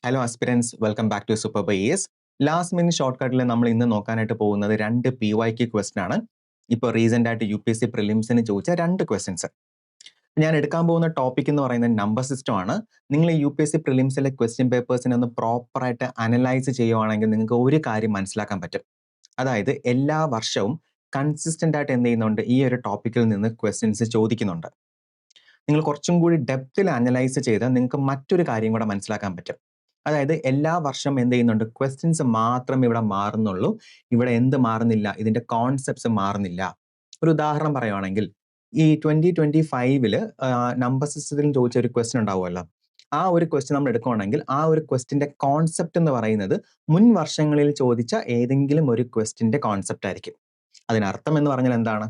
Hello aspirants, welcome back to super ബൈസ്. Last minute short കട്ടിൽ നമ്മൾ ഇന്ന് നോക്കാനായിട്ട് പോകുന്നത് 2 PYQ ക്വസ്റ്റൻ ആണ്. ഇപ്പോൾ റീസെന്റ് ആയിട്ട് UPSC പ്രിലിംസിന് ചോദിച്ച 2 ക്വസ്റ്റ്യൻസ്. ഞാൻ എടുക്കാൻ പോകുന്ന ടോപ്പിക് എന്ന് പറയുന്നത് നമ്പർ സിസ്റ്റം ആണ്. നിങ്ങൾ ഈ UPSC പ്രിലിംസിലെ ക്വസ്റ്റ്യൻ പേപ്പേഴ്സിനെ ഒന്ന് പ്രോപ്പറായിട്ട് അനലൈസ് ചെയ്യുവാണെങ്കിൽ നിങ്ങൾക്ക് ഒരു കാര്യം മനസ്സിലാക്കാൻ പറ്റും. അതായത് എല്ലാ വർഷവും കൺസിസ്റ്റന്റ് ആയിട്ട് എന്ത് ചെയ്യുന്നുണ്ട്, ഈ ഒരു ടോപ്പിക്കിൽ നിന്ന് ക്വസ്റ്റ്യൻസ് ചോദിക്കുന്നുണ്ട്. നിങ്ങൾ കുറച്ചും കൂടി ഡെപ്തിൽ അനലൈസ് ചെയ്താൽ നിങ്ങൾക്ക് മറ്റൊരു കാര്യം കൂടെ മനസ്സിലാക്കാൻ പറ്റും. അതായത് എല്ലാ വർഷം എന്ത് ചെയ്യുന്നുണ്ട്, ക്വസ്റ്റ്യൻസ് മാത്രം ഇവിടെ മാറുന്നുള്ളൂ, ഇവിടെ എന്ത് മാറുന്നില്ല, ഇതിന്റെ കോൺസെപ്റ്റ്സ് മാറുന്നില്ല. ഒരു ഉദാഹരണം പറയുവാണെങ്കിൽ ഈ 2025 നമ്പർ സിസ്റ്റത്തിൽ ചോദിച്ച ഒരു ക്വസ്റ്റ്യൻ ഉണ്ടാവുമല്ലോ, ആ ഒരു ക്വസ്റ്റ്യൻ നമ്മൾ എടുക്കുകയാണെങ്കിൽ ആ ഒരു ക്വസ്റ്റ്യന്റെ കോൺസെപ്റ്റ് എന്ന് പറയുന്നത് മുൻ വർഷങ്ങളിൽ ചോദിച്ച ഏതെങ്കിലും ഒരു ക്വസ്റ്റ്യന്റെ കോൺസെപ്റ്റ് ആയിരിക്കും. അതിനർത്ഥം എന്ന് പറഞ്ഞാൽ എന്താണ്,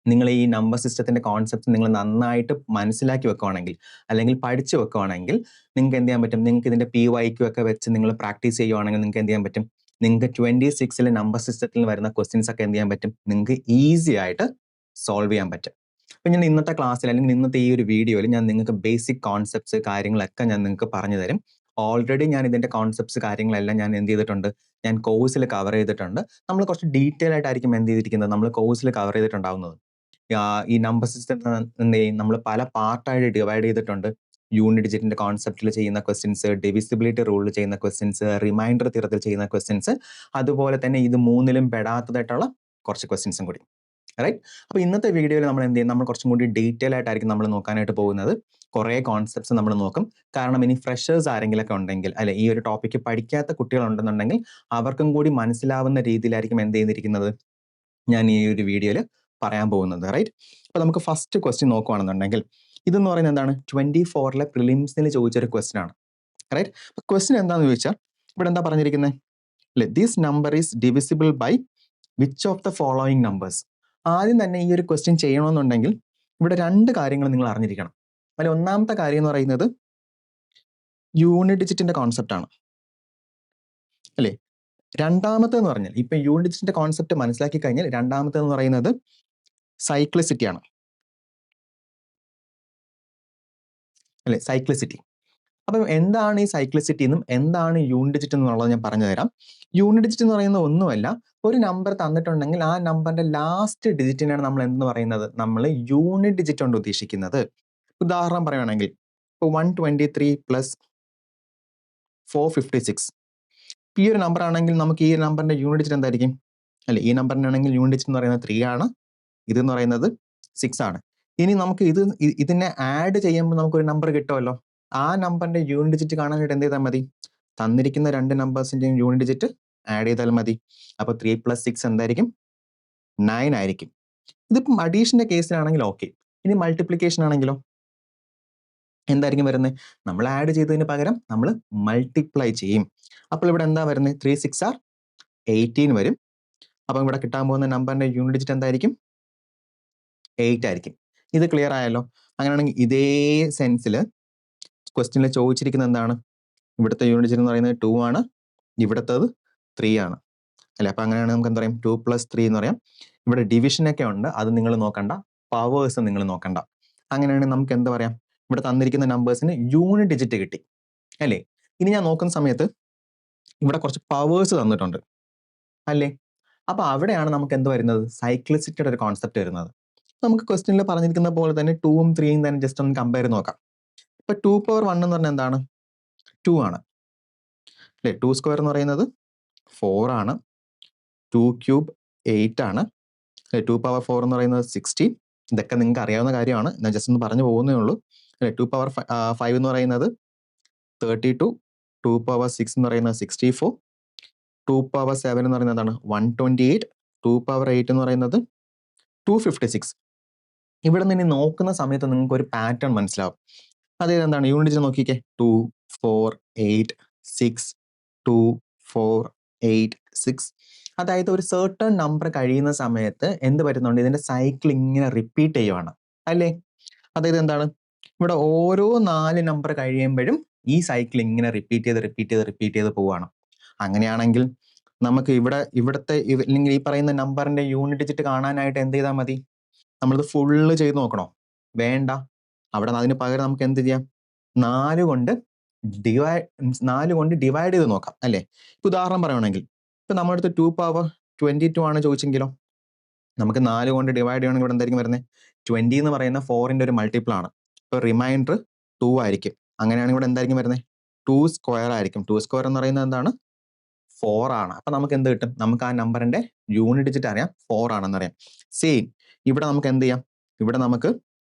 നിങ്ങൾ ഈ നമ്പർ സിസ്റ്റത്തിന്റെ കോൺസെപ്റ്റ് നിങ്ങൾ നന്നായിട്ട് മനസ്സിലാക്കി വെക്കുകയാണെങ്കിൽ അല്ലെങ്കിൽ പഠിച്ചു വെക്കുകയാണെങ്കിൽ നിങ്ങൾക്ക് എന്ത് ചെയ്യാൻ പറ്റും, നിങ്ങൾക്ക് ഇതിന്റെ PYQ ഒക്കെ വെച്ച് നിങ്ങൾ പ്രാക്ടീസ് ചെയ്യുവാണെങ്കിൽ നിങ്ങൾക്ക് എന്ത് ചെയ്യാൻ പറ്റും, നിങ്ങൾക്ക് 26 നമ്പർ സിസ്റ്റത്തിൽ വരുന്ന ക്വസ്റ്റ്യൻസ് ഒക്കെ എന്ത് ചെയ്യാൻ പറ്റും, നിങ്ങൾക്ക് ഈസി ആയിട്ട് സോൾവ് ചെയ്യാൻ പറ്റും. അപ്പൊ ഞാൻ ഇന്നത്തെ ക്ലാസ്സിൽ അല്ലെങ്കിൽ ഇന്നത്തെ ഈ ഒരു വീഡിയോയിൽ ഞാൻ നിങ്ങൾക്ക് ബേസിക് കോൺസെപ്റ്റ്സ് കാര്യങ്ങളൊക്കെ ഞാൻ നിങ്ങൾക്ക് പറഞ്ഞു തരും. ഓൾറെഡി ഞാൻ ഇതിന്റെ കോൺസെപ്റ്റ്സ് കാര്യങ്ങളെല്ലാം ഞാൻ എന്ത് ചെയ്തിട്ടുണ്ട്, ഞാൻ കോഴ്സിൽ കവർ ചെയ്തിട്ടുണ്ട്. നമ്മൾ കുറച്ച് ഡീറ്റെയിൽ ആയിട്ടായിരിക്കും എന്ത് ചെയ്തിരിക്കുന്നത്, നമ്മൾ കോഴ്സിൽ കവർ ചെയ്തിട്ടുണ്ടാവുന്നത്. ഈ നമ്പർ സിസ്റ്റം എന്ത് ചെയ്യും, നമ്മൾ പല പാർട്ടായിട്ട് ഡിവൈഡ് ചെയ്തിട്ടുണ്ട്. യൂണിറ്റ് ഡിജിറ്റിന്റെ കോൺസെപ്റ്റിൽ ചെയ്യുന്ന ക്വസ്റ്റ്യൻസ്, ഡിവിസിബിലിറ്റി റൂളിൽ ചെയ്യുന്ന ക്വസ്റ്റ്യൻസ്, റിമൈൻഡർ തിയറത്തിൽ ചെയ്യുന്ന ക്വസ്റ്റ്യൻസ്, അതുപോലെ തന്നെ ഇത് മൂന്നിലും പെടാത്തതായിട്ടുള്ള കുറച്ച് ക്വസ്റ്റ്യൻസും കൂടി. റൈറ്റ്. അപ്പൊ ഇന്നത്തെ വീഡിയോയിൽ നമ്മൾ എന്ത് ചെയ്യും, നമ്മൾ കുറച്ചും കൂടി ഡീറ്റെയിൽ ആയിട്ടായിരിക്കും നമ്മൾ നോക്കാനായിട്ട് പോകുന്നത്. കുറേ കോൺസെപ്റ്റ്സ് നമ്മൾ നോക്കും. കാരണം ഇനി ഫ്രഷേഴ്സ് ആരെങ്കിലൊക്കെ ഉണ്ടെങ്കിൽ, അല്ലെ ഈ ഒരു ടോപ്പിക്ക് പഠിക്കാത്ത കുട്ടികളുണ്ടെന്നുണ്ടെങ്കിൽ അവർക്കും കൂടി മനസ്സിലാവുന്ന രീതിയിലായിരിക്കും എന്ത് ചെയ്തിരിക്കുന്നത്, ഞാൻ ഈ ഒരു വീഡിയോയിൽ പറയാൻ പോകുന്നത്. റൈറ്റ്. അപ്പൊ നമുക്ക് ഫസ്റ്റ് ക്വസ്റ്റ്യൻ നോക്കുകയാണെന്നുണ്ടെങ്കിൽ ഇതെന്ന് പറയുന്നത് എന്താണ്, 24 പ്രിലിംസിൽ ചോദിച്ചൊരു ക്വസ്റ്റ്യൻ ആണ്. റൈറ്റ്. അപ്പൊ ക്വസ്റ്റ്യൻ എന്താണെന്ന് ചോദിച്ചാൽ ഇവിടെ എന്താ പറഞ്ഞിരിക്കുന്നത്, അല്ലെ, this number is divisible by which of the following numbers. ആദ്യം തന്നെ ഈ ഒരു ക്വസ്റ്റ്യൻ ചെയ്യണമെന്നുണ്ടെങ്കിൽ ഇവിടെ 2 കാര്യങ്ങൾ നിങ്ങൾ അറിഞ്ഞിരിക്കണം. അതിൽ ഒന്നാമത്തെ കാര്യം എന്ന് പറയുന്നത് യൂണിറ്റ് ഡിജിറ്റിന്റെ കോൺസെപ്റ്റ് ആണ്, അല്ലേ. രണ്ടാമത്തെ എന്ന് പറഞ്ഞാൽ ഇപ്പൊ യൂണിറ്റ് ഡിജിറ്റിന്റെ കോൺസെപ്റ്റ് മനസ്സിലാക്കി കഴിഞ്ഞാൽ രണ്ടാമത്തെ എന്ന് പറയുന്നത് സൈക്ലിസിറ്റി ആണ്, അല്ലെ, സൈക്ലിസിറ്റി. അപ്പം എന്താണ് ഈ സൈക്ലിസിറ്റി എന്നും എന്താണ് യൂണിറ്റ് ഡിജിറ്റ് എന്നുള്ളത് ഞാൻ പറഞ്ഞു തരാം. യൂണിറ്റ് ഡിജിറ്റ് എന്ന് പറയുന്നത് ഒന്നുമല്ല, ഒരു നമ്പർ തന്നിട്ടുണ്ടെങ്കിൽ ആ നമ്പറിന്റെ ലാസ്റ്റ് ഡിജിറ്റിനാണ് നമ്മൾ എന്തെന്ന് പറയുന്നത്, നമ്മൾ യൂണിറ്റ് ഡിജിറ്റ് കൊണ്ട് ഉദ്ദേശിക്കുന്നത്. ഉദാഹരണം പറയുകയാണെങ്കിൽ ഇപ്പോൾ 123 + 456 ഈ ഒരു നമ്പർ ആണെങ്കിൽ നമുക്ക് ഈ നമ്പറിന്റെ യൂണിറ്റ് ഡിജിറ്റ് എന്തായിരിക്കും, അല്ലെ, ഈ നമ്പറിനാണെങ്കിൽ യൂണിറ്റ് ഡിജിറ്റ് എന്ന് പറയുന്നത് 3 ആണ്, ഇതെന്ന് പറയുന്നത് 6 ആണ്. ഇനി നമുക്ക് ഇതിനെ ആഡ് ചെയ്യുമ്പോൾ നമുക്കൊരു നമ്പർ കിട്ടുമല്ലോ. ആ നമ്പറിന്റെ യൂണിറ്റ് ഡിജിറ്റ് കാണാനായിട്ട് എന്ത് ചെയ്താൽ മതി, തന്നിരിക്കുന്ന 2 നമ്പേഴ്സിന്റെയും യൂണിറ്റ് ഡിജിറ്റ് ആഡ് ചെയ്താൽ മതി. അപ്പൊ 3 + 6 എന്തായിരിക്കും, 9 ആയിരിക്കും. ഇതിപ്പം അഡീഷന്റെ കേസിലാണെങ്കിൽ ഓക്കെ. ഇനി മൾട്ടിപ്ലിക്കേഷൻ ആണെങ്കിലോ എന്തായിരിക്കും വരുന്നത്, നമ്മൾ ആഡ് ചെയ്തതിന് പകരം നമ്മൾ മൾട്ടിപ്ലൈ ചെയ്യും. അപ്പോൾ ഇവിടെ എന്താ വരുന്നത്, 3 × 6 = 18 വരും. അപ്പം ഇവിടെ കിട്ടാൻ പോകുന്ന നമ്പറിന്റെ യൂണിറ്റ് ഡിജിറ്റ് എന്തായിരിക്കും, 8 ആയിരിക്കും. ഇത് ക്ലിയർ ആയല്ലോ. അങ്ങനെയാണെങ്കിൽ ഇതേ സെൻസിൽ ക്വസ്റ്റ്യനിൽ ചോദിച്ചിരിക്കുന്നത് എന്താണ്, ഇവിടുത്തെ യൂണിറ്റ് ഡിജിറ്റ് എന്ന് പറയുന്നത് 2 ആണ്, ഇവിടുത്തത് 3 ആണ്, അല്ലെ. അപ്പൊ അങ്ങനെയാണെങ്കിൽ നമുക്ക് എന്താ പറയാം, 2 + 3 എന്ന് പറയാം. ഇവിടെ ഡിവിഷനൊക്കെ ഉണ്ട്, അത് നിങ്ങൾ നോക്കണ്ട, പവേഴ്സ് നിങ്ങൾ നോക്കണ്ട. അങ്ങനെയാണെങ്കിൽ നമുക്ക് എന്താ പറയാം, ഇവിടെ തന്നിരിക്കുന്ന നമ്പേഴ്സിന് യൂണിറ്റ് ഡിജിറ്റ് കിട്ടി, അല്ലേ. ഇനി ഞാൻ നോക്കുന്ന സമയത്ത് ഇവിടെ കുറച്ച് പവേഴ്സ് തന്നിട്ടുണ്ട്, അല്ലേ. അപ്പൊ അവിടെയാണ് നമുക്ക് എന്ത് വരുന്നത്, സൈക്ലിസിറ്റിയുടെ ഒരു കോൺസെപ്റ്റ് വരുന്നത്. നമുക്ക് ക്വസ്റ്റ്യനിൽ പറഞ്ഞിരിക്കുന്ന പോലെ തന്നെ 2ഉം 3ഉം തന്നെ ജസ്റ്റ് ഒന്ന് കമ്പയർ ചെയ്ത് നോക്കാം. ഇപ്പൊ 2⁻1 എന്ന് പറഞ്ഞാൽ എന്താണ്, 2 ആണ്, അല്ലെ. 2² എന്ന് പറയുന്നത് 4 ആണ്, 2³ 8 ആണ്, 2⁻4 എന്ന് പറയുന്നത് 16. ഇതൊക്കെ നിങ്ങൾക്ക് അറിയാവുന്ന കാര്യമാണ്, ഞാൻ ജസ്റ്റ് ഒന്ന് പറഞ്ഞു പോകുന്നേ ഉള്ളൂ, അല്ലെ. 2⁻5 എന്ന് പറയുന്നത് 32, 2⁻6 എന്ന് പറയുന്നത് 64, 2⁻7 എന്ന് പറയുന്നത് എന്താണ് 128, 2⁻8 എന്ന് പറയുന്നത് 256. ഇവിടെ നിന്ന് നോക്കുന്ന സമയത്ത് നിങ്ങൾക്ക് ഒരു പാറ്റേൺ മനസ്സിലാവും. അതായത് എന്താണ്, യൂണിറ്റ് നോക്കിക്കേ, 2, 4, 8, 6, 2, 4, 8, 6. അതായത് ഒരു സർട്ടൺ നമ്പർ കഴിയുന്ന സമയത്ത് എന്ത് പറ്റുന്നുണ്ട്, ഇതിന്റെ സൈക്കിൾ ഇങ്ങനെ റിപ്പീറ്റ് ചെയ്യുവാണ്, അല്ലേ. അതായത് എന്താണ്, ഇവിടെ ഓരോ 4 നമ്പർ കഴിയുമ്പോഴും ഈ സൈക്കിൾ ഇങ്ങനെ റിപ്പീറ്റ് ചെയ്ത് പോവുകയാണ്. അങ്ങനെയാണെങ്കിൽ നമുക്ക് ഇവിടുത്തെ അല്ലെങ്കിൽ ഈ പറയുന്ന നമ്പറിന്റെ യൂണിറ്റ് ഡിജിറ്റ് കാണാനായിട്ട് എന്ത് ചെയ്താൽ മതി, നമ്മളിത് ഫുള്ള് ചെയ്ത് നോക്കണോ, വേണ്ട. അവിടെ അതിന് പകരം നമുക്ക് എന്ത് ചെയ്യാം, 4 കൊണ്ട് 4 കൊണ്ട് ഡിവൈഡ് ചെയ്ത് നോക്കാം അല്ലേ? ഇപ്പൊ ഉദാഹരണം പറയുകയാണെങ്കിൽ ഇപ്പൊ നമ്മുടെ അടുത്ത് 2 പവർ 22 ആണ് ചോദിച്ചെങ്കിലോ, നമുക്ക് 4 കൊണ്ട് ഡിവൈഡ് ചെയ്യണമെങ്കിൽ ഇവിടെ എന്തായിരിക്കും വരുന്നത്? 20 എന്ന് പറയുന്ന 4ന്റെ ഒരു മൾട്ടിപ്പിൾ ആണ്. ഇപ്പൊ റിമൈൻഡർ 2 ആയിരിക്കും. അങ്ങനെയാണെങ്കിൽ ഇവിടെ എന്തായിരിക്കും വരുന്നത്? 2 സ്ക്വയർ ആയിരിക്കും. 2 സ്ക്വയർ എന്ന് പറയുന്നത് എന്താണ്? 4 ആണ്. അപ്പൊ നമുക്ക് എന്ത് കിട്ടും? നമുക്ക് ആ നമ്പറിന്റെ യൂണിറ്റ് ഡിജിറ്റ് അറിയാം, 4 ആണെന്ന് അറിയാം. സെയിം ഇവിടെ നമുക്ക് എന്ത് ചെയ്യാം? ഇവിടെ നമുക്ക്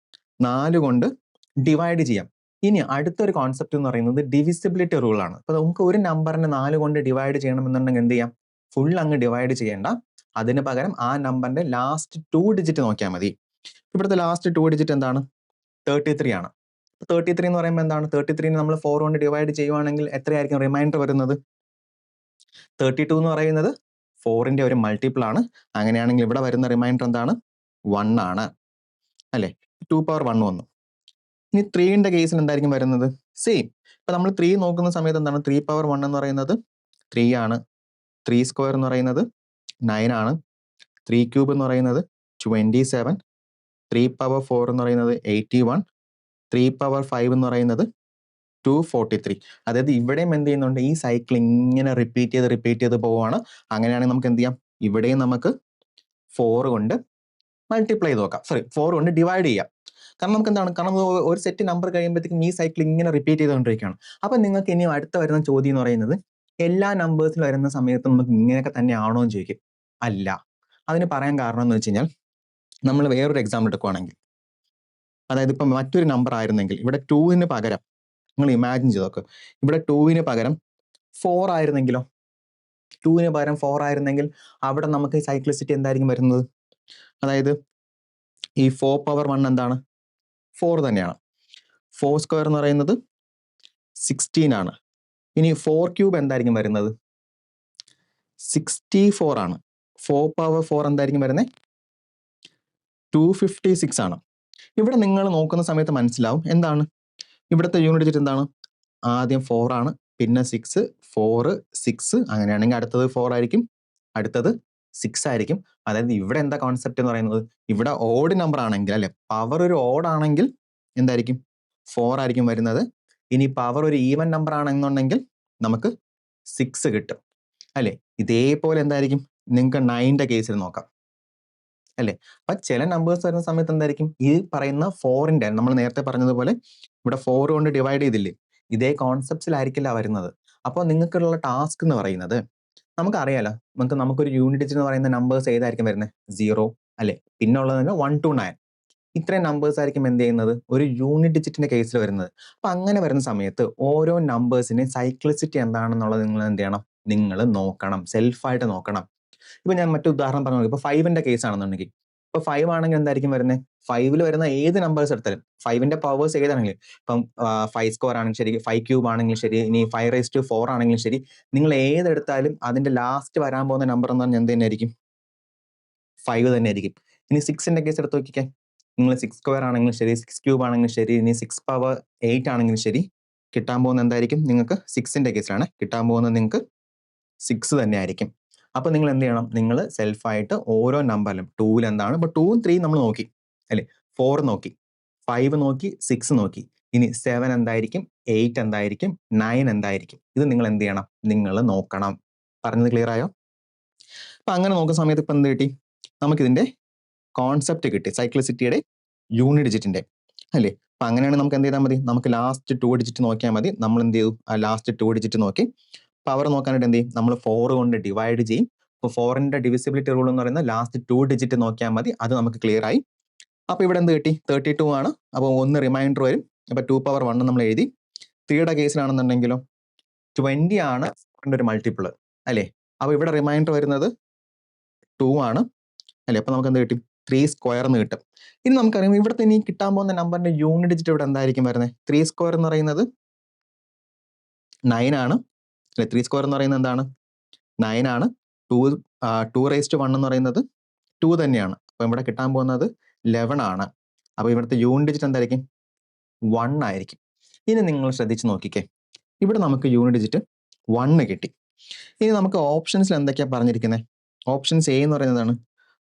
4 കൊണ്ട് ഡിവൈഡ് ചെയ്യാം. ഇനി അടുത്തൊരു കോൺസെപ്റ്റ് എന്ന് പറയുന്നത് ഡിവിസിബിലിറ്റി റൂൾ ആണ്. അപ്പൊ നമുക്ക് ഒരു നമ്പറിനെ 4 കൊണ്ട് ഡിവൈഡ് ചെയ്യണമെന്നുണ്ടെങ്കിൽ എന്ത് ചെയ്യാം? ഫുൾ അങ്ങ് ഡിവൈഡ് ചെയ്യേണ്ട, അതിന് പകരം ആ നമ്പറിന്റെ ലാസ്റ്റ് 2 ഡിജിറ്റ് നോക്കിയാൽ മതി. ഇവിടുത്തെ ലാസ്റ്റ് 2 ഡിജിറ്റ് എന്താണ്? 33 ആണ്. 33 എന്ന് പറയുമ്പോൾ എന്താണ്? 33 നമ്മൾ 4 കൊണ്ട് ഡിവൈഡ് ചെയ്യുവാണെങ്കിൽ എത്രയായിരിക്കും റിമൈൻഡർ വരുന്നത്? 32 എന്ന് പറയുന്നത് 4ന്റെ ഒരു മൾട്ടിപ്പിൾ ആണ്. അങ്ങനെയാണെങ്കിൽ ഇവിടെ വരുന്ന റിമൈൻഡർ എന്താണ്? 1 ആണ് അല്ലെ? 2 പവർ 1 വന്നു. ഇനി 3ന്റെ കേസിൽ എന്തായിരിക്കും വരുന്നത്? സെയിം. ഇപ്പൊ നമ്മൾ 3 നോക്കുന്ന സമയത്ത് എന്താണ്? 3 പവർ 1 എന്ന് പറയുന്നത് 3 ആണ്. 3 സ്ക്വയർ എന്ന് പറയുന്നത് 9 ആണ്. 3 ക്യൂബ് എന്ന് പറയുന്നത് 27. 3 പവർ 4 എന്ന് പറയുന്നത് 81. 3 പവർ 5 എന്ന് പറയുന്നത് 243. അതായത് ഇവിടെയും എന്ത് ചെയ്യുന്നുണ്ട്? ഈ സൈക്കിൾ ഇങ്ങനെ റിപ്പീറ്റ് ചെയ്ത് പോവുകയാണ്. അങ്ങനെയാണെങ്കിൽ നമുക്ക് എന്ത് ചെയ്യാം? ഇവിടെയും നമുക്ക് 4 കൊണ്ട് മൾട്ടിപ്ലൈ ചെയ്ത് നോക്കാം. 4 കൊണ്ട് ഡിവൈഡ് ചെയ്യാം. കാരണം നമുക്ക് എന്താണ്? കാരണം ഒരു സെറ്റ് നമ്പർ കഴിയുമ്പോഴത്തേക്കും ഈ സൈക്കിൾ ഇങ്ങനെ റിപ്പീറ്റ് ചെയ്തുകൊണ്ടിരിക്കുകയാണ്. അപ്പൊ നിങ്ങൾക്ക് ഇനി അടുത്ത വരുന്ന ചോദ്യം എന്ന് പറയുന്നത് എല്ലാ നമ്പേഴ്സിൽ വരുന്ന സമയത്ത് നമുക്ക് ഇങ്ങനെയൊക്കെ തന്നെ ആണോ എന്ന് ചോദിക്കും. അല്ല. അതിന് പറയാൻ കാരണം എന്ന് വെച്ച് കഴിഞ്ഞാൽ നമ്മൾ വേറൊരു എക്സാമ്പിൾ എടുക്കുവാണെങ്കിൽ, അതായത് ഇപ്പം മറ്റൊരു നമ്പർ ആയിരുന്നെങ്കിൽ ഇവിടെ 2ന് പകരം നിങ്ങൾ ഇമാജിൻ ചെയ്ത് നോക്ക്, ഇവിടെ 2ന് പകരം 4 ആയിരുന്നെങ്കിലോ? 2ന് പകരം 4 ആയിരുന്നെങ്കിൽ അവിടെ നമുക്ക് സൈക്ലിസിറ്റി എന്തായിരിക്കും വരുന്നത്? അതായത് ഈ 4 പവർ 1 എന്താണ്? 4 തന്നെയാണ്. 4 സ്ക്വയർ എന്ന് പറയുന്നത് 16 ആണ്. ഇനി 4 ക്യൂബ് എന്തായിരിക്കും വരുന്നത്? 64 ആണ്. 4 പവർ 4 എന്തായിരിക്കും വരുന്നത്? 256 ആണ്. ഇവിടെ നിങ്ങൾ നോക്കുന്ന സമയത്ത് മനസ്സിലാവും എന്താണ് ഇവിടുത്തെ യൂണിറ്റ് ഡിജിറ്റ് എന്താണ്? ആദ്യം 4 ആണ്, പിന്നെ 6, 4, 6. അങ്ങനെയാണെങ്കിൽ അടുത്തത് 4 ആയിരിക്കും, അടുത്തത് 6 ആയിരിക്കും. അതായത് ഇവിടെ എന്താ കോൺസെപ്റ്റ് എന്ന് പറയുന്നത്? ഇവിടെ ഓഡ് നമ്പർ ആണെങ്കിൽ അല്ലെ, പവർ ഒരു ഓഡ് ആണെങ്കിൽ എന്തായിരിക്കും? 4 ആയിരിക്കും വരുന്നത്. ഇനി പവർ ഒരു ഈവൻ നമ്പർ ആണെന്നുണ്ടെങ്കിൽ നമുക്ക് 6 കിട്ടും അല്ലെ? ഇതേപോലെ എന്തായിരിക്കും നിങ്ങൾക്ക് 9ന്റെ കേസിൽ നോക്കാം അല്ലെ? അപ്പൊ ചില നമ്പേഴ്സ് വരുന്ന സമയത്ത് എന്തായിരിക്കും? ഈ പറയുന്ന 4ന്റെ നമ്മൾ നേരത്തെ പറഞ്ഞതുപോലെ ഇവിടെ 4 കൊണ്ട് ഡിവൈഡ് ചെയ്തില്ലേ, ഇതേ കോൺസെപ്റ്റ്സിലായിരിക്കില്ല വരുന്നത്. അപ്പോൾ നിങ്ങൾക്കുള്ള ടാസ്ക് എന്ന് പറയുന്നത് നമുക്കറിയാലോ, നമുക്കൊരു യൂണിറ്റ് ഡിജിറ്റ് എന്ന് പറയുന്ന നമ്പേഴ്സ് ഏതായിരിക്കും വരുന്നത്? 0 അല്ലെ? പിന്നെ ഉള്ളത് 1 to 9. ഇത്രയും നമ്പേഴ്സ് ആയിരിക്കും എന്ത് ചെയ്യുന്നത്? ഒരു യൂണിറ്റ് ഡിജിറ്റിന്റെ കേസിൽ വരുന്നത്. അപ്പൊ അങ്ങനെ വരുന്ന സമയത്ത് ഓരോ നമ്പേഴ്സിന്റെ സൈക്ലിസിറ്റി എന്താണെന്നുള്ളത് നിങ്ങൾ എന്ത് ചെയ്യണം? നിങ്ങൾ നോക്കണം, സെൽഫായിട്ട് നോക്കണം. ഇപ്പൊ ഞാൻ മറ്റു ഉദാഹരണം പറഞ്ഞു. ഇപ്പൊ 5ന്റെ കേസ് ആണെന്നുണ്ടെങ്കിൽ, ഇപ്പൊ 5 ആണെങ്കിൽ എന്തായിരിക്കും വരുന്നത്? 5ൽ വരുന്ന ഏത് നമ്പേഴ്സ് എടുത്താലും 5ന്റെ പവേഴ്സ് ഏതാണെങ്കിലും, ഇപ്പം 5 സ്ക്വയർ ആണെങ്കിലും ശരി, 5 ക്യൂബ് ആണെങ്കിലും ശരി, ഇനി 5⁴ ആണെങ്കിലും ശരി, നിങ്ങൾ ഏതെടുത്താലും അതിന്റെ ലാസ്റ്റ് വരാൻ പോകുന്ന നമ്പർ എന്ന് പറഞ്ഞാൽ എന്ത് തന്നെയായിരിക്കും? 5 തന്നെ ആയിരിക്കും. ഇനി 6ന്റെ കേസ് എടുത്ത് നോക്കിക്കേ, നിങ്ങൾ 6 സ്ക്വയർ ആണെങ്കിലും ശരി, 6 ക്യൂബ് ആണെങ്കിലും ശരി, ഇനി 6 പവർ 8 ആണെങ്കിലും ശരി, കിട്ടാൻ പോകുന്ന എന്തായിരിക്കും? നിങ്ങൾക്ക് 6ന്റെ കേസിലാണ് കിട്ടാൻ പോകുന്നത്, നിങ്ങൾക്ക് 6 തന്നെ ആയിരിക്കും. അപ്പൊ നിങ്ങൾ എന്ത് ചെയ്യണം? നിങ്ങൾ സെൽഫായിട്ട് ഓരോ നമ്പറിലും 2ൽ എന്താണ്, ഇപ്പൊ 2ഉം 3 നമ്മൾ നോക്കി അല്ലെ, 4 നോക്കി, 5 നോക്കി, 6 നോക്കി, ഇനി 7 എന്തായിരിക്കും, 8 എന്തായിരിക്കും, 9 എന്തായിരിക്കും, ഇത് നിങ്ങൾ എന്ത് ചെയ്യണം? നിങ്ങൾ നോക്കണം. പറഞ്ഞത് ക്ലിയർ ആയോ? അപ്പൊ അങ്ങനെ നോക്കുന്ന സമയത്ത് ഇപ്പൊ എന്ത് കിട്ടി? നമുക്കിതിന്റെ കോൺസെപ്റ്റ് കിട്ടി, സൈക്ലിസിറ്റിയുടെ യൂണിറ്റ് ഡിജിറ്റിന്റെ അല്ലേ? അപ്പൊ അങ്ങനെയാണെങ്കിൽ നമുക്ക് എന്ത് ചെയ്താൽ മതി? നമുക്ക് ലാസ്റ്റ് 2 ഡിജിറ്റ് നോക്കിയാൽ മതി. നമ്മൾ എന്ത് ചെയ്തു? ആ ലാസ്റ്റ് 2 ഡിജിറ്റ് നോക്കി പവർ നോക്കാനായിട്ട് എന്ത് ചെയ്യും? നമ്മൾ 4 കൊണ്ട് ഡിവൈഡ് ചെയ്യും. അപ്പോൾ 4ന്റെ ഡിവിസിബിലിറ്റി റൂൾ എന്ന് പറയുന്നത് ലാസ്റ്റ് 2 ഡിജിറ്റ് നോക്കിയാൽ മതി. അത് നമുക്ക് ക്ലിയർ ആയി. അപ്പൊ ഇവിടെ എന്ത് കിട്ടി? 32 ആണ്. അപ്പോൾ 1 റിമൈൻഡർ വരും. അപ്പൊ 2 പവർ 1 നമ്മൾ എഴുതി. 3യുടെ കേസിലാണെന്നുണ്ടെങ്കിലോ 20 ആണ് ഒരു മൾട്ടിപ്പിൾ അല്ലേ? അപ്പൊ ഇവിടെ റിമൈൻഡർ വരുന്നത് 2 ആണ് അല്ലേ? അപ്പൊ നമുക്ക് എന്ത് കിട്ടി? 3 സ്ക്വയർ എന്ന് കിട്ടും. ഇനി നമുക്കറിയാം ഇവിടുത്തെ ഇനി കിട്ടാൻ പോകുന്ന നമ്പറിന്റെ യൂണിറ്റ് ഡിജിറ്റ് ഇവിടെ എന്തായിരിക്കും വരുന്നത്? 3 സ്ക്വയർ എന്ന് പറയുന്നത് 9 ആണ് അല്ലെ? 3 സ്ക്വയർ എന്ന് പറയുന്നത് എന്താണ്? 9 ആണ്. 2⁻1 എന്ന് പറയുന്നത് 2 തന്നെയാണ്. അപ്പൊ ഇവിടെ കിട്ടാൻ പോകുന്നത് 11 ആണ്. അപ്പൊ ഇവിടുത്തെ യൂണിറ്റ് ഡിജിറ്റ് എന്തായിരിക്കും? 1 ആയിരിക്കും. ഇനി നിങ്ങൾ ശ്രദ്ധിച്ച് നോക്കിക്കേ, ഇവിടെ നമുക്ക് യൂണിറ്റ് ഡിജിറ്റ് 1 കിട്ടി. ഇനി നമുക്ക് ഓപ്ഷൻസിൽ എന്തൊക്കെയാ പറഞ്ഞിരിക്കുന്നത്? ഓപ്ഷൻസ് എ എന്ന് പറയുന്നതാണ്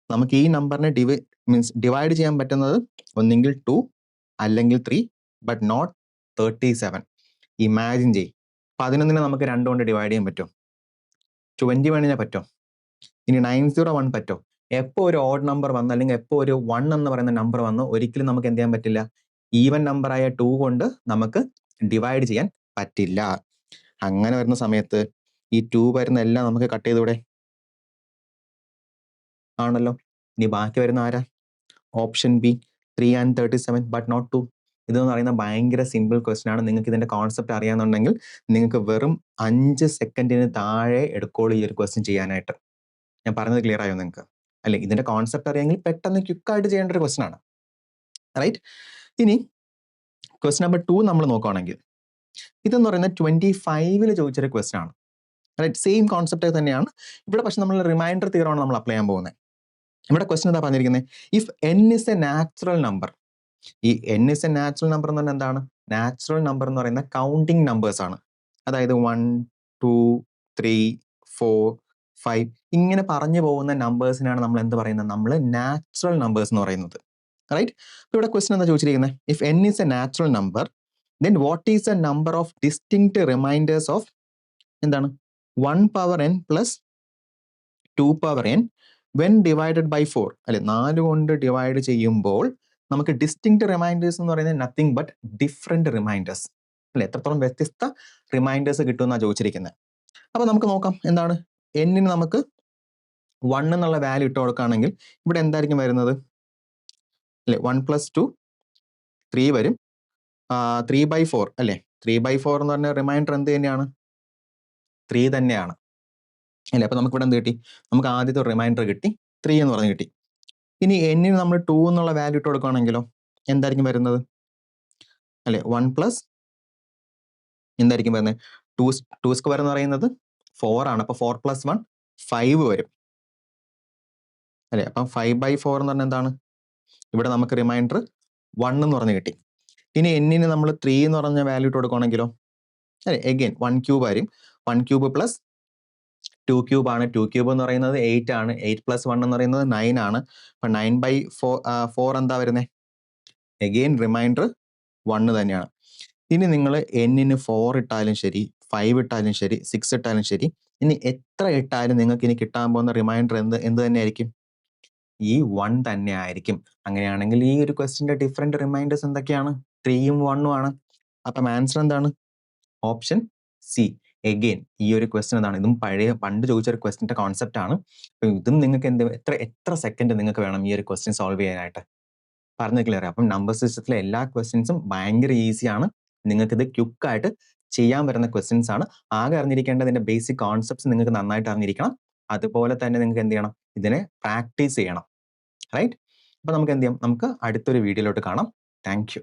നമുക്ക് ഈ നമ്പറിനെ ഡിവൈഡ് ചെയ്യാൻ പറ്റുന്നത് ഒന്നെങ്കിൽ 2 അല്ലെങ്കിൽ 3 ബട്ട് നോട്ട് 37. ഇമാജിൻ ചെയ്യും. 11 നമുക്ക് 2 കൊണ്ട് ഡിവൈഡ് ചെയ്യാൻ പറ്റും. 21 പറ്റും. ഇനി 901 പറ്റും. എപ്പോൾ ഒരു ഓഡ് നമ്പർ വന്ന് അല്ലെങ്കിൽ എപ്പോൾ ഒരു 1 എന്ന് പറയുന്ന നമ്പർ വന്ന് ഒരിക്കലും നമുക്ക് എന്ത് ചെയ്യാൻ പറ്റില്ല, ഈവൻ നമ്പറായ 2 കൊണ്ട് നമുക്ക് ഡിവൈഡ് ചെയ്യാൻ പറ്റില്ല. അങ്ങനെ വരുന്ന സമയത്ത് ഈ 2 വരുന്ന എല്ലാം നമുക്ക് കട്ട് ചെയ്തൂടെ? ആണല്ലോ. ഇനി ബാക്കി വരുന്ന ആരാ? Option B 3 and 37 but not 2. ഇതെന്ന് പറയുന്ന ഭയങ്കര സിമ്പിൾ ക്വസ്റ്റ്യൻ ആണ്. നിങ്ങൾക്ക് ഇതിന്റെ കോൺസെപ്റ്റ് അറിയാന്നുണ്ടെങ്കിൽ നിങ്ങൾക്ക് വെറും 5 സെക്കൻഡിന് താഴെ എടുക്കോളൂ ഈ ഒരു ക്വസ്റ്റ്യൻ ചെയ്യാനായിട്ട്. ഞാൻ പറഞ്ഞത് ക്ലിയർ ആയോ നിങ്ങൾക്ക്? അല്ലെ, ഇതിന്റെ കോൺസെപ്റ്റ് അറിയാമെങ്കിൽ പെട്ടെന്ന് ക്വിക്കായിട്ട് ചെയ്യേണ്ട ഒരു ക്വസ്റ്റ്യൻ ആണ്. റൈറ്റ്. ഇനി ക്വസ്റ്റ്യൻ നമ്പർ 2 നമ്മൾ നോക്കുകയാണെങ്കിൽ ഇതെന്ന് പറയുന്നത് 25 ചോദിച്ചൊരു ക്വസ്റ്റ്യൻ ആണ്. റൈറ്റ്, സെയിം കോൺസെപ്റ്റ് തന്നെയാണ് ഇവിടെ. പക്ഷെ നമ്മൾ റിമൈൻഡർ തിയറമാണ് നമ്മൾ അപ്ലൈ ചെയ്യാൻ പോകുന്നത്. ഇവിടെ ക്വസ്റ്റ്യൻ എന്താ പറഞ്ഞിരിക്കുന്നത്? If n is a natural number. ഈ n is a natural number എന്ന് പറഞ്ഞാൽ എന്താണ്? നാച്ചുറൽ നമ്പർ എന്ന് പറയുന്ന കൗണ്ടിങ് നമ്പേഴ്സ് ആണ്. അതായത് 1, 2, 3, 4, 5 ഇങ്ങനെ പറഞ്ഞു പോകുന്ന നമ്പേഴ്സിനാണ് നമ്മൾ എന്ത് പറയുന്നത്? നമ്മൾ നാച്ചുറൽ നമ്പേഴ്സ് എന്ന് പറയുന്നത്. റൈറ്റ്. ഇവിടെ ക്വസ്റ്റ്യൻ എന്താ ചോദിച്ചിരിക്കുന്നത്? If n is a natural number, then what is the number of distinct reminders of എന്താണ് 1 power n plus 2 power n when divided by 4? അല്ലെ, 4 കൊണ്ട് ഡിവൈഡ് ചെയ്യുമ്പോൾ നമുക്ക് ഡിസ്റ്റിങ്ക്ട് റിമൈൻഡേഴ്സ് എന്ന് പറയുന്നത് നത്തിങ് ബട്ട് ഡിഫറെന്റ് റിമൈൻഡേഴ്സ്. അല്ലെ, എത്രത്തോളം വ്യത്യസ്ത റിമൈൻഡേഴ്സ് കിട്ടുമെന്നാണ് ചോദിച്ചിരിക്കുന്നത്. അപ്പൊ നമുക്ക് നോക്കാം എന്താണ്. എന്നിന് നമുക്ക് 1 എന്നുള്ള വാല്യൂ ഇട്ട് കൊടുക്കുകയാണെങ്കിൽ ഇവിടെ എന്തായിരിക്കും വരുന്നത്? അല്ലെ, 1 plus 2 3 വരും. 3/4 അല്ലെ, 3/4 എന്ന് പറഞ്ഞ റിമൈൻഡർ എന്ത് തന്നെയാണ്? 3 തന്നെയാണ്. അല്ലെ, അപ്പൊ നമുക്ക് ഇവിടെ എന്ത് കിട്ടി? നമുക്ക് ആദ്യത്തെ റിമൈൻഡർ കിട്ടി, 3 എന്ന് പറഞ്ഞ് കിട്ടി. ഇനി എന്നിന് നമ്മൾ 2 എന്നുള്ള വാല്യൂ ഇട്ട് കൊടുക്കുകയാണെങ്കിലോ എന്തായിരിക്കും വരുന്നത്? അല്ലെ, 1 പ്ലസ് എന്തായിരിക്കും വരുന്നത്? 2 സ്ക്വയർ എന്ന് പറയുന്നത് 4 ആണ്. അപ്പൊ 4 plus 1 5 വരും. അല്ലെ, അപ്പം 5/4 എന്ന് പറഞ്ഞാൽ എന്താണ്? ഇവിടെ നമുക്ക് റിമൈൻഡർ 1 എന്ന് പറഞ്ഞ് കിട്ടി. ഇനി എന്നിന് നമ്മൾ 3 എന്ന് പറഞ്ഞ വാല്യൂ ഇട്ട് കൊടുക്കുകയാണെങ്കിലോ അല്ലെ, എഗെയിൻ 1 ക്യൂബ് ആയിരിക്കും. 1 ക്യൂബ് പ്ലസ് 2 ക്യൂബ് ആണ്. 2 ക്യൂബ് എന്ന് പറയുന്നത് 8 ആണ്. 8 plus 1 എന്ന് പറയുന്നത് 9 ആണ്. അപ്പൊ 9/4 എന്താ വരുന്നത്? എഗെയിൻ റിമൈൻഡർ 1 തന്നെയാണ്. ഇനി നിങ്ങൾ എന്നിന് 4 ഇട്ടാലും ശരി, 5 ഇട്ടാലും ശരി, 6 ഇട്ടാലും ശരി, ഇനി എത്ര ഇട്ടാലും നിങ്ങൾക്ക് ഇനി കിട്ടാൻ പോകുന്ന റിമൈൻഡർ എന്ത് തന്നെയായിരിക്കും? ഈ 1 തന്നെ ആയിരിക്കും. അങ്ങനെയാണെങ്കിൽ ഈ ഒരു ക്വസ്റ്റ്യന്റെ ഡിഫറെന്റ് റിമൈൻഡേഴ്സ് എന്തൊക്കെയാണ്? 3ഉം 1ഉം ആണ്. അപ്പം ആൻസർ എന്താണ്? Option C. എഗെയിൻ ഈ ഒരു ക്വസ്റ്റ്യൻ എന്താണ്? ഇതും പണ്ട് ചോദിച്ച ഒരു ക്വസ്റ്റ്യന്റെ കോൺസെപ്റ്റ് ആണ്. അപ്പൊ ഇതും നിങ്ങൾക്ക് എത്ര സെക്കൻഡ് നിങ്ങൾക്ക് വേണം ഈ ഒരു ക്വസ്റ്റ്യൻ സോൾവ് ചെയ്യാനായിട്ട്? പറഞ്ഞത് ക്ലിയർ. അപ്പം നമ്പർ സിസ്റ്റത്തിലെ എല്ലാ ക്വസ്റ്റ്യൻസും ഭയങ്കര ഈസിയാണ്. നിങ്ങൾക്ക് ഇത് ക്വിക്കായിട്ട് ചെയ്യാൻ പറ്റുന്ന ക്വസ്റ്റ്യൻസ് ആണ്. ആകെ അറിഞ്ഞിരിക്കേണ്ടതിന്റെ ബേസിക് കോൺസെപ്റ്റ്സ് നിങ്ങൾക്ക് നന്നായിട്ട് അറിഞ്ഞിരിക്കണം. അതുപോലെ തന്നെ നിങ്ങൾക്ക് എന്ത് ചെയ്യണം? ഇതിനെ പ്രാക്ടീസ് ചെയ്യണം. റൈറ്റ്. അപ്പൊ നമുക്ക് എന്ത് ചെയ്യാം? നമുക്ക് അടുത്തൊരു വീഡിയോയിലോട്ട് കാണാം. Thank you.